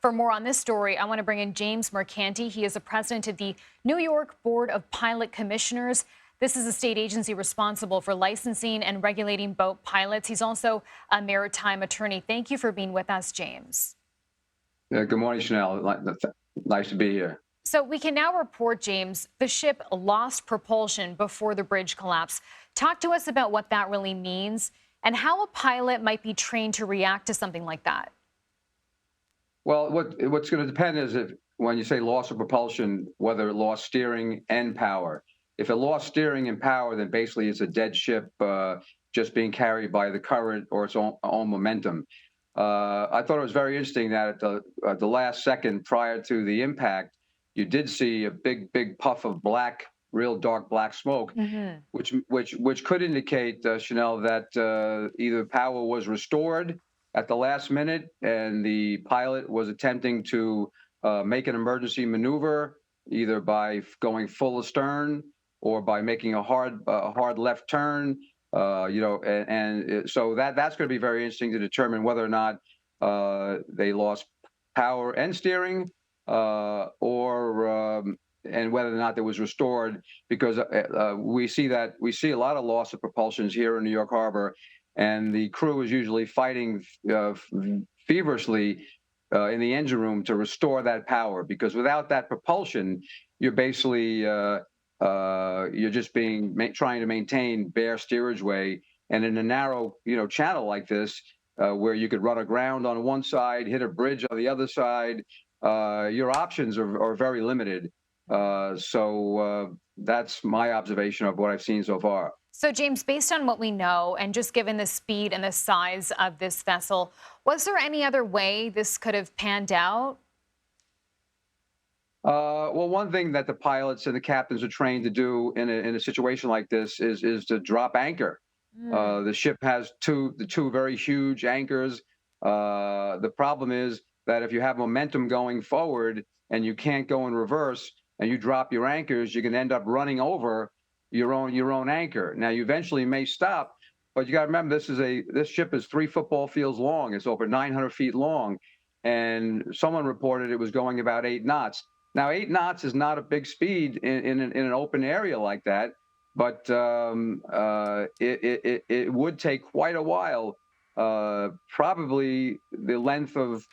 For more on this story, I want to bring in James Mercanti. He is the president of the New York Board of Pilot Commissioners. This is a state agency responsible for licensing and regulating boat pilots. He's also a maritime attorney. Thank you for being with us, James. Good morning, Chanel. Nice to be here. So we can now report, James, the ship lost propulsion before the bridge collapsed. Talk to us about what that really means and how a pilot might be trained to react to something like that. Well, what's going to depend is if, when you say loss of propulsion, whether it lost steering and power. If it lost steering and power, then basically it's a dead ship just being carried by the current or its own momentum. I thought it was very interesting that at the last second prior to the impact, you did see a big puff of black, real dark black smoke, which could indicate, Chanel, that either power was restored at the last minute and the pilot was attempting to make an emergency maneuver, either by going full astern or by making a hard left turn. So that's going to be very interesting to determine whether or not they lost power and steering, and whether or not it was restored, because we see a lot of loss of propulsions here in New York Harbor, and the crew is usually fighting feverishly in the engine room to restore that power, because without that propulsion, you're basically you're just trying to maintain bare steerage way, and in a narrow channel like this, where you could run aground on one side, hit a bridge on the other side, your options are very limited. So that's my observation of what I've seen so far. So, James, based on what we know, and just given the speed and the size of this vessel, was there any other way this could have panned out? Well, one thing that the pilots and the captains are trained to do in a situation like this is to drop anchor. The ship has the two very huge anchors. The problem is that if you have momentum going forward and you can't go in reverse and you drop your anchors, you can end up running over your own anchor. Now, you eventually may stop, but you got to remember this ship is 3 football fields long. It's over 900 feet long, and someone reported it was going about 8 knots. Now, 8 knots is not a big speed in an open area like that, but it would take quite a while, probably the length of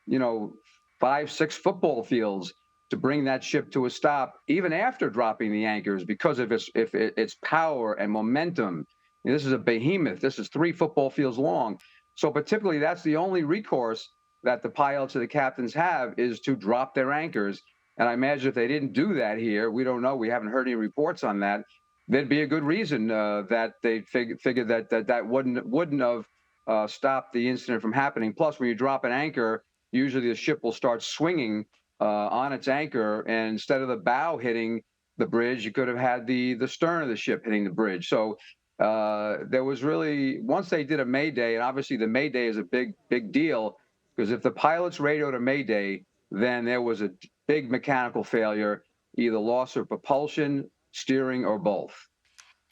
5-6 football fields, to bring that ship to a stop, even after dropping the anchors, because of its power and momentum. This is a behemoth. This is 3 football fields long. So particularly, that's the only recourse that the pilots or the captains have, is to drop their anchors. And I imagine if they didn't do that here, we don't know. We haven't heard any reports on that. There'd be a good reason that they figured that wouldn't have stopped the incident from happening. Plus, when you drop an anchor, usually the ship will start swinging on its anchor, and instead of the bow hitting the bridge, you could have had the stern of the ship hitting the bridge. So there was really, once they did a mayday, and obviously the mayday is a big deal, because if the pilots radioed a mayday, then there was a big mechanical failure, either loss of propulsion, steering, or both.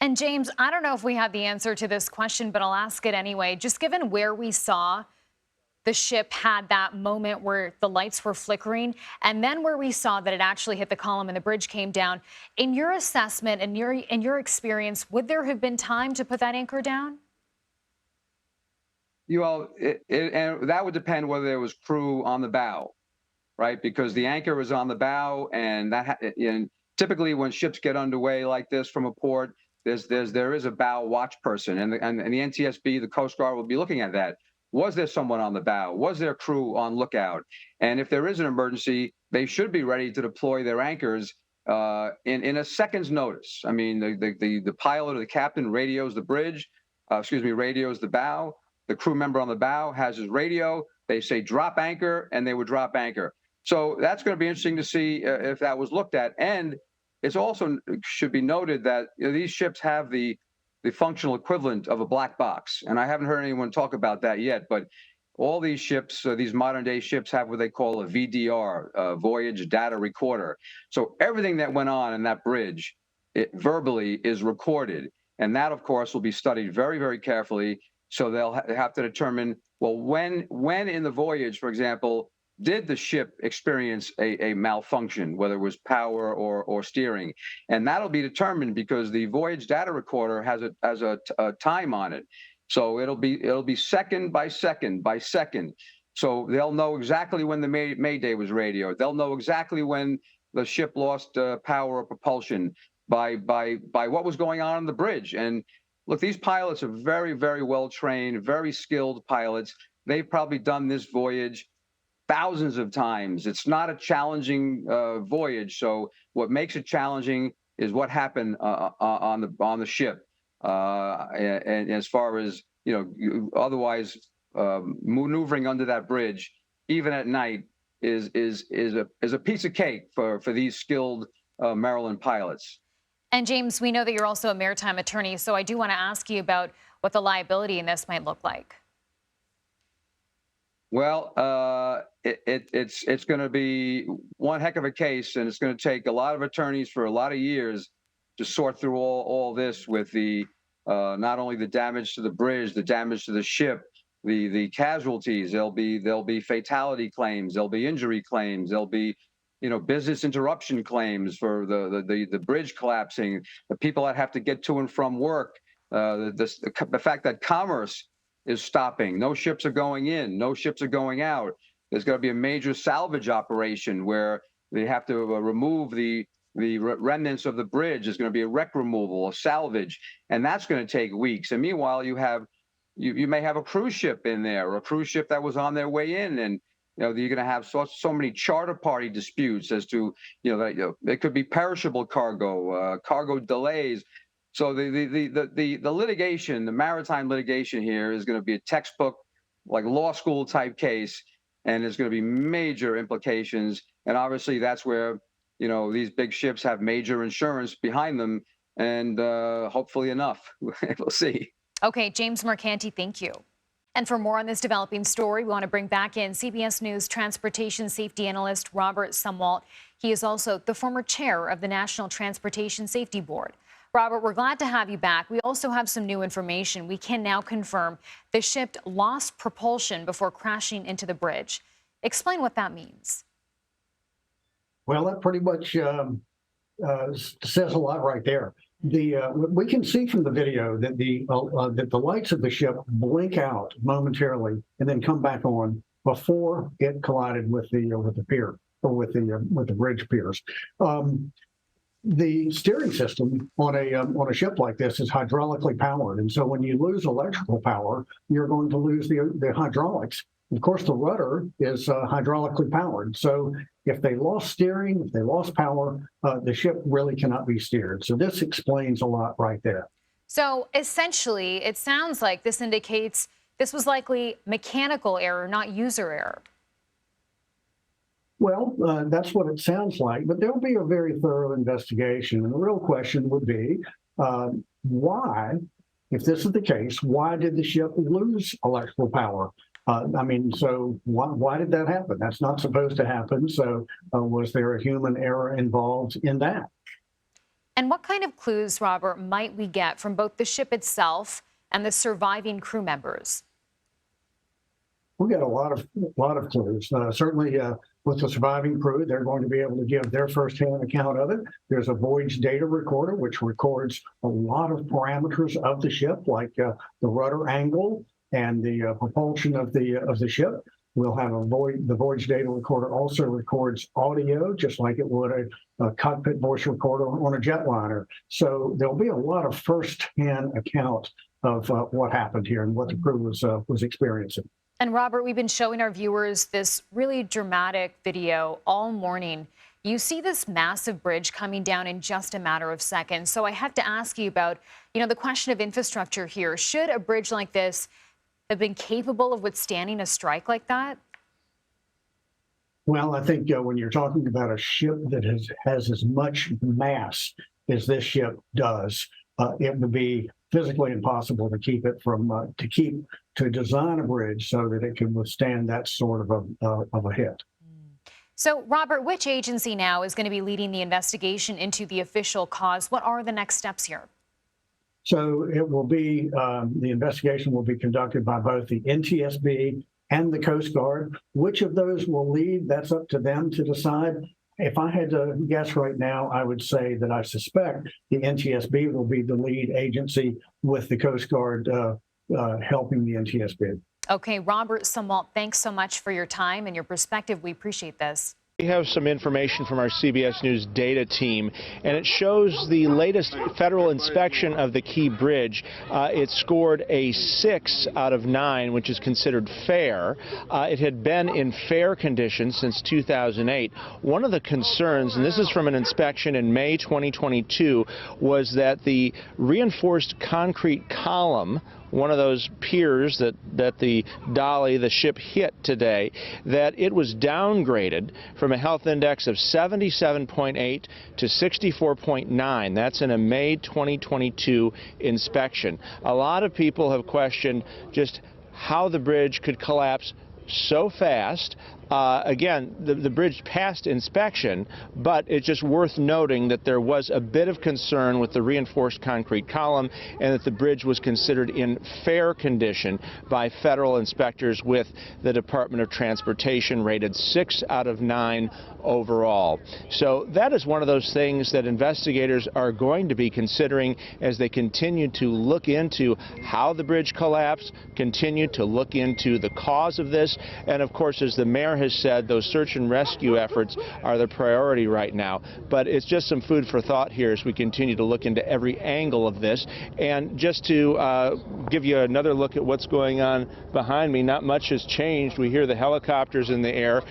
And James, I don't know if we have the answer to this question, but I'll ask it anyway. Just given where we saw the ship had that moment where the lights were flickering, and then where we saw that it actually hit the column and the bridge came down, in your assessment and in your experience, would there have been time to put that anchor down? And that would depend whether there was crew on the bow, right? Because the anchor was on the bow, and typically when ships get underway like this from a port, there is a bow watch person, and the NTSB, the Coast Guard, will be looking at that. Was there someone on the bow? Was there crew on lookout? And if there is an emergency, they should be ready to deploy their anchors in a second's notice. I mean, the pilot or the captain radios the radios the bow. The crew member on the bow has his radio. They say drop anchor, and they would drop anchor. So that's going to be interesting to see if that was looked at. And it's also should be noted that these ships have the functional equivalent of a black box. And I haven't heard anyone talk about that yet, but all these ships, these modern day ships, have what they call a VDR, voyage data recorder. So everything that went on in that bridge, verbally, is recorded. And that, of course, will be studied very, very carefully. So they'll have to determine, well, when in the voyage, for example, did the ship experience a malfunction, whether it was power or steering? And that'll be determined because the voyage data recorder has a time on it. So it'll be second by second by second. So they'll know exactly when the Mayday was radioed. They'll know exactly when the ship lost power or propulsion by what was going on the bridge. And look, these pilots are very, very well trained, very skilled pilots. They've probably done this voyage thousands of times. It's not a challenging voyage. So what makes it challenging is what happened on the ship. And as far as otherwise maneuvering under that bridge, even at night, is a piece of cake for these skilled Maryland pilots. And James, we know that you're also a maritime attorney, so I do want to ask you about what the liability in this might look like. Well, it's going to be one heck of a case, and it's going to take a lot of attorneys for a lot of years to sort through all this with the not only the damage to the bridge, the damage to the ship, the casualties. There'll be fatality claims, there'll be injury claims, there'll be business interruption claims for the bridge collapsing, the people that have to get to and from work, the fact that commerce is stopping. No ships are going in, no ships are going out. There's going to be a major salvage operation where they have to remove the remnants of the bridge. There's going to be a wreck removal, a salvage, and that's going to take weeks. And meanwhile, you may have a cruise ship in there, or a cruise ship that was on their way in, and you're going to have so many charter party disputes as to it could be perishable cargo, cargo delays. So the litigation, the maritime litigation here is going to be a textbook, like law school type case, and there's going to be major implications. And obviously that's where these big ships have major insurance behind them, and hopefully enough. We'll see. Okay, James Mercanti, thank you. And for more on this developing story, we want to bring back in CBS News transportation safety analyst Robert Sumwalt. He is also the former chair of the National Transportation Safety Board. Robert, we're glad to have you back. We also have some new information. We can now confirm the ship lost propulsion before crashing into the bridge. Explain what that means. Well, that pretty much says a lot right there. We can see from the video that the lights of the ship blink out momentarily and then come back on before it collided with the pier, or with the bridge piers. The steering system on a ship like this is hydraulically powered, and so when you lose electrical power, you're going to lose the hydraulics. Of course, the rudder is hydraulically powered, so if they lost steering, if they lost power, the ship really cannot be steered. So this explains a lot right there. So essentially, it sounds like this indicates this was likely mechanical error, not user error. Well, that's what it sounds like, but there'll be a very thorough investigation. And the real question would be, why, if this is the case, why did the ship lose electrical power? So why did that happen? That's not supposed to happen. So was there a human error involved in that? And what kind of clues, Robert, might we get from both the ship itself and the surviving crew members? We got a lot of clues. Certainly with the surviving crew, they're going to be able to give their firsthand account of it. There's a voyage data recorder, which records a lot of parameters of the ship, like the rudder angle and the propulsion of the ship. We'll have the voyage data recorder also records audio, just like it would a cockpit voice recorder on a jetliner. So there'll be a lot of firsthand account of what happened here and what the crew was experiencing. And Robert, we've been showing our viewers this really dramatic video all morning. You see this massive bridge coming down in just a matter of seconds. So I have to ask you about, the question of infrastructure here. Should a bridge like this have been capable of withstanding a strike like that? Well, I think when you're talking about a ship that has as much mass as this ship does, it would be physically impossible to keep it from to design a bridge so that it can withstand that sort of a hit. So, Robert, which agency now is going to be leading the investigation into the official cause? What are the next steps here? So it will be the investigation will be conducted by both the NTSB and the Coast Guard. Which of those will lead? That's up to them to decide. If I had to guess right now, I would say that I suspect the NTSB will be the lead agency with the Coast Guard helping the NTSB. Okay, Robert Sumwalt, thanks so much for your time and your perspective. We appreciate this. We have some information from our CBS News data team, and it shows the latest federal inspection of the Key Bridge. It scored a 6 out of 9, which is considered fair. It had been in fair condition since 2008. One of the concerns, and this is from an inspection in May 2022, was that the reinforced concrete column, one of those piers that the Dolly, the ship, hit today, that it was downgraded from a health index of 77.8 to 64.9. That's in a May 2022 inspection. A lot of people have questioned just how the bridge could collapse so fast. Again, the bridge passed inspection, but it's just worth noting that there was a bit of concern with the reinforced concrete column and that the bridge was considered in fair condition by federal inspectors, with the Department of Transportation rated 6 out of 9 overall. So that is one of those things that investigators are going to be considering as they continue to look into how the bridge collapsed, continue to look into the cause of this, and of course, as the mayor has said, those search and rescue efforts are the priority right now. But it's just some food for thought here as we continue to look into every angle of this. And just to give you another look at what's going on behind me, not much has changed. We hear the helicopters in the air.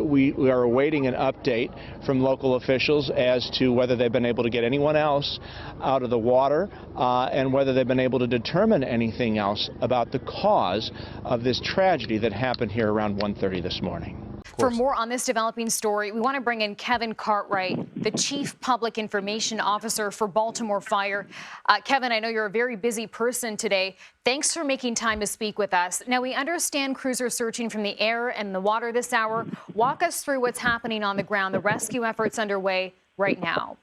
We are awaiting an update from local officials as to whether they've been able to get anyone else out of the water and whether they've been able to determine anything else about the cause of this tragedy that happened here around 1:30 this morning. For more on this developing story, we want to bring in Kevin Cartwright, the Chief Public Information Officer for Baltimore Fire. Kevin, I know you're a very busy person today. Thanks for making time to speak with us. Now, we understand crews are searching from the air and the water this hour. Walk us through what's happening on the ground, the rescue efforts underway right now.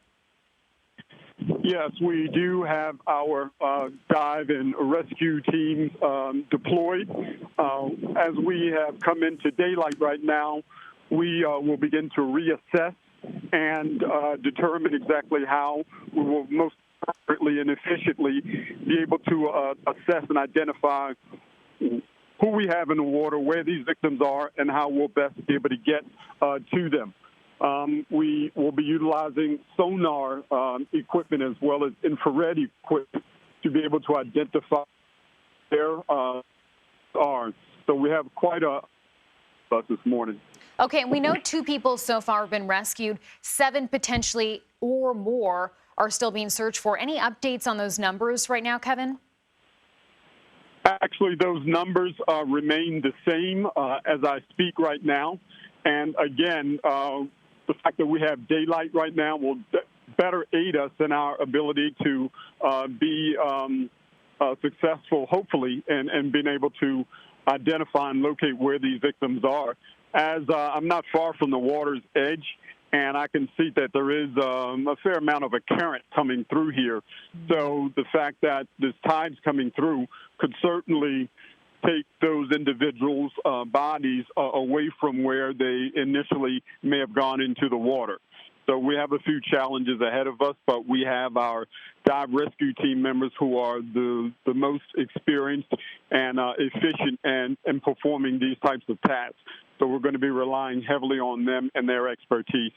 Yes, we do have our dive and rescue teams deployed. As we have come into daylight right now, we will begin to reassess and determine exactly how we will most appropriately and efficiently be able to assess and identify who we have in the water, where these victims are, and how we'll best be able to get to them. We will be utilizing sonar equipment as well as infrared equipment to be able to identify where are. So we have quite a bus this morning. Okay, and we know 2 people so far have been rescued. 7 potentially or more are still being searched for. Any updates on those numbers right now, Kevin? Actually, those numbers remain the same as I speak right now. And again, the fact that we have daylight right now will better aid us in our ability to be successful, hopefully, and being able to identify and locate where these victims are. As I'm not far from the water's edge, and I can see that there is a fair amount of a current coming through here. So the fact that this tide's coming through could certainly take those individuals' bodies away from where they initially may have gone into the water. So we have a few challenges ahead of us, but we have our dive rescue team members who are the most experienced and efficient and performing these types of tasks. So we're going to be relying heavily on them and their expertise.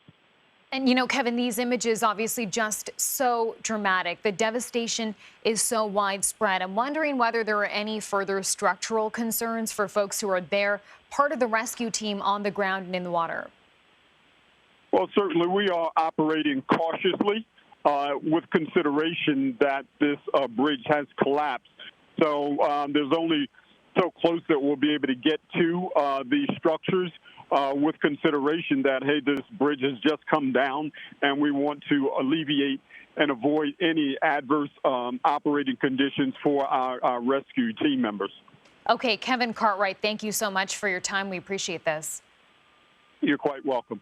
And, you know, Kevin, these images obviously just so dramatic. The devastation is so widespread. I'm wondering whether there are any further structural concerns for folks who are there, part of the rescue team on the ground and in the water. Well, certainly we are operating cautiously with consideration that this bridge has collapsed. So there's only so close that we'll be able to get to these structures with consideration that, hey, this bridge has just come down and we want to alleviate and avoid any adverse operating conditions for our rescue team members. Okay, Kevin Cartwright, thank you so much for your time. We appreciate this. You're quite welcome.